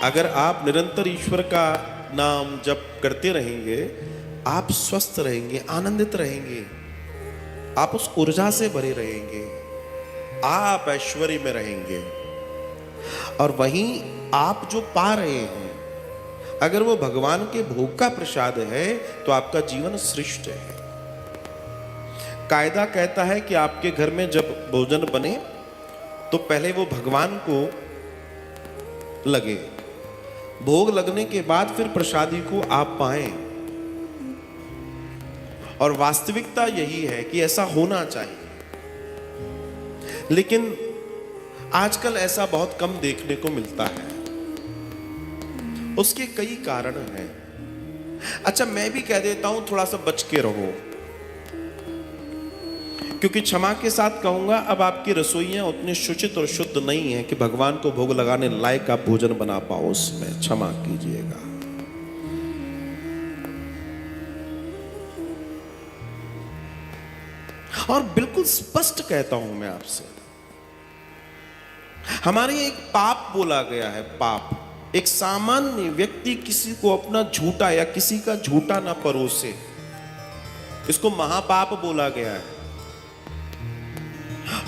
अगर आप निरंतर ईश्वर का नाम जप करते रहेंगे, आप स्वस्थ रहेंगे, आनंदित रहेंगे, आप उस ऊर्जा से भरे रहेंगे, आप ऐश्वर्य में रहेंगे। और वहीं आप जो पा रहे हैं, अगर वो भगवान के भोग का प्रसाद है तो आपका जीवन श्रेष्ठ है। कायदा कहता है कि आपके घर में जब भोजन बने तो पहले वो भगवान को लगे, भोग लगने के बाद फिर प्रसादी को आप पाएं। और वास्तविकता यही है कि ऐसा होना चाहिए, लेकिन आजकल ऐसा बहुत कम देखने को मिलता है। उसके कई कारण हैं। अच्छा, मैं भी कह देता हूं थोड़ा सा बच के रहो, क्योंकि क्षमा के साथ कहूंगा, अब आपकी रसोइयां उतनी शुचित और शुद्ध नहीं है कि भगवान को भोग लगाने लायक आप भोजन बना पाओ। उसमें क्षमा कीजिएगा। और बिल्कुल स्पष्ट कहता हूं मैं आपसे, हमारे एक पाप बोला गया है। पाप, एक सामान्य व्यक्ति किसी को अपना झूठा या किसी का झूठा ना परोसे, इसको महापाप बोला गया है।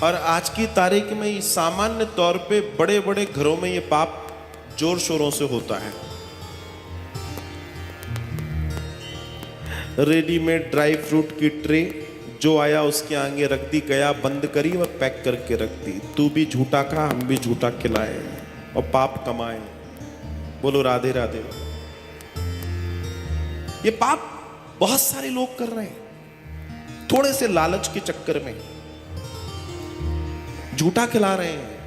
और आज की तारीख में ये सामान्य तौर पे बड़े बड़े घरों में ये पाप जोर शोरों से होता है। रेडीमेड ड्राई फ्रूट की ट्रे जो आया उसके आगे रख दी, गया बंद करी और पैक करके रख दी। तू भी झूठा खा, हम भी झूठा खिलाए और पाप कमाए। बोलो राधे राधे। ये पाप बहुत सारे लोग कर रहे हैं, थोड़े से लालच के चक्कर में झूठा खिला रहे हैं।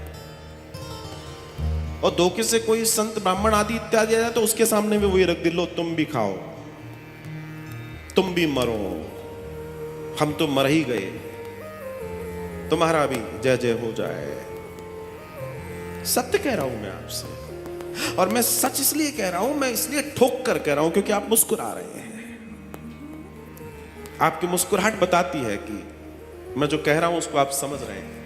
और धोखे से कोई संत ब्राह्मण आदि इत्यादि आ जाए तो उसके सामने भी वही रख दे, लो तुम भी खाओ, तुम भी मरो, हम तो मर ही गए, तुम्हारा भी जय जय हो जाए। सत्य कह रहा हूं मैं आपसे, और मैं सच इसलिए कह रहा हूं, मैं इसलिए ठोक कर कह रहा हूं क्योंकि आप मुस्कुरा रहे हैं। आपकी मुस्कुराहट बताती है कि मैं जो कह रहा हूं उसको आप समझ रहे हैं।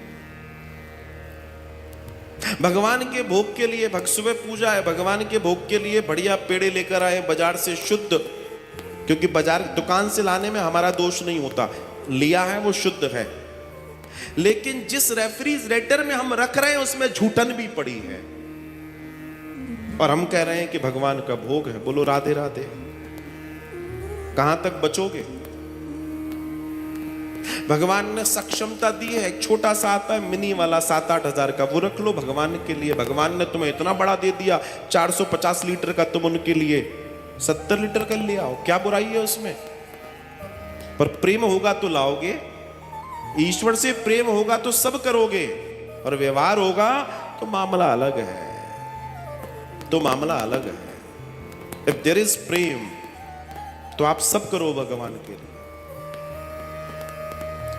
भगवान के भोग के लिए सुबह पूजा है, भगवान के भोग के लिए बढ़िया पेड़े लेकर आए बाजार से शुद्ध, क्योंकि बाजार दुकान से लाने में हमारा दोष नहीं होता, लिया है वो शुद्ध है। लेकिन जिस रेफ्रिजरेटर में हम रख रहे हैं उसमें झूठन भी पड़ी है, और हम कह रहे हैं कि भगवान का भोग है। बोलो राधे राधे। कहां तक बचोगे? भगवान ने सक्षमता दी है, एक छोटा सा आता है मिनी वाला 7-8 हजार का, वो रख लो भगवान के लिए। भगवान ने तुम्हें इतना बड़ा दे दिया 450 लीटर का, तुम उनके लिए 70 लीटर का ले आओ, क्या बुराई है उसमें? पर प्रेम होगा तो लाओगे, ईश्वर से प्रेम होगा तो सब करोगे, और व्यवहार होगा तो मामला अलग है, तो मामला अलग है। इफ देयर इज प्रेम तो आप सब करो भगवान के लिए।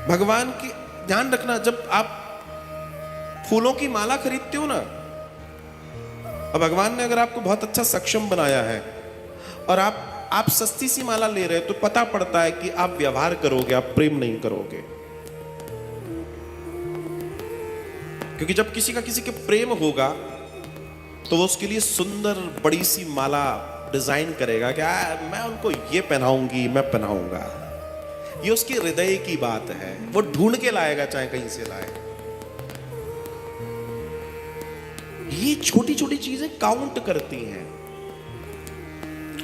भगवान की ध्यान रखना, जब आप फूलों की माला खरीदते हो ना, और भगवान ने अगर आपको बहुत अच्छा सक्षम बनाया है और आप सस्ती सी माला ले रहे हो, तो पता पड़ता है कि आप व्यवहार करोगे, आप प्रेम नहीं करोगे। क्योंकि जब किसी का किसी के प्रेम होगा तो वो उसके लिए सुंदर बड़ी सी माला डिजाइन करेगा कि मैं उनको ये पहनाऊंगी, मैं पहनाऊंगा। ये उसके हृदय की बात है, वो ढूंढ के लाएगा, चाहे कहीं से लाए। ये छोटी छोटी चीजें काउंट करती हैं,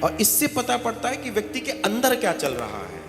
और इससे पता पड़ता है कि व्यक्ति के अंदर क्या चल रहा है।